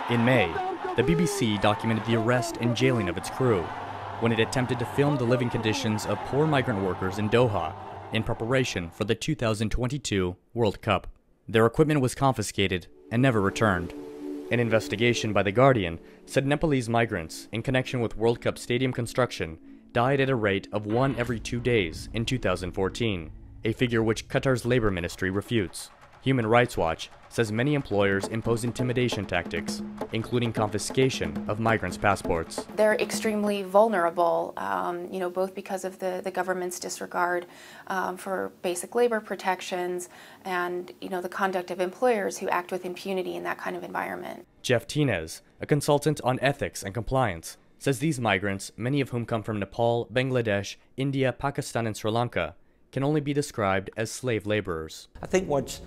In May, the BBC documented the arrest and jailing of its crew when it attempted to film the living conditions of poor migrant workers in Doha in preparation for the 2022 World Cup. Their equipment was confiscated and never returned. An investigation by The Guardian said Nepalese migrants in connection with World Cup stadium construction died at a rate of 1 every 2 days in 2014, a figure which Qatar's labor ministry refutes. Human Rights Watch says many employers impose intimidation tactics, including confiscation of migrants' passports. They're extremely vulnerable, both because of the government's disregard for basic labor protections and, the conduct of employers who act with impunity in that kind of environment. Jeff Tinez, a consultant on ethics and compliance, says these migrants, many of whom come from Nepal, Bangladesh, India, Pakistan, and Sri Lanka, can only be described as slave laborers. I think once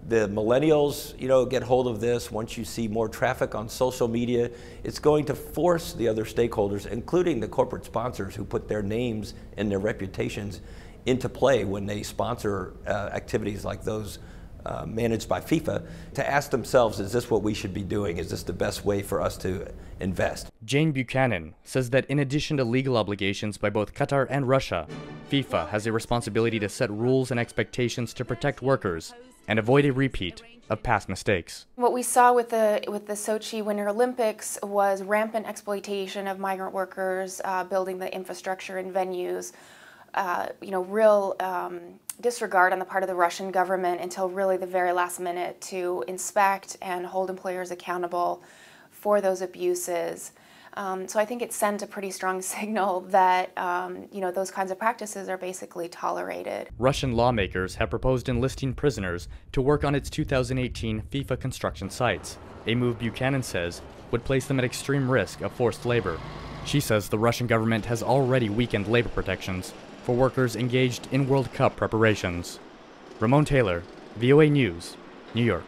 the millennials, get hold of this, once you see more traffic on social media, it's going to force the other stakeholders, including the corporate sponsors who put their names and their reputations into play when they sponsor activities like those managed by FIFA, to ask themselves, is this what we should be doing? Is this the best way for us to invest? Jane Buchanan says that in addition to legal obligations by both Qatar and Russia, FIFA has a responsibility to set rules and expectations to protect workers and avoid a repeat of past mistakes. What we saw with the Sochi Winter Olympics was rampant exploitation of migrant workers, building the infrastructure and venues, real disregard on the part of the Russian government until really the very last minute to inspect and hold employers accountable for those abuses. So I think it sent a pretty strong signal that, those kinds of practices are basically tolerated. Russian lawmakers have proposed enlisting prisoners to work on its 2018 FIFA construction sites, a move Buchanan says would place them at extreme risk of forced labor. She says the Russian government has already weakened labor protections for workers engaged in World Cup preparations. Ramon Taylor, VOA News, New York.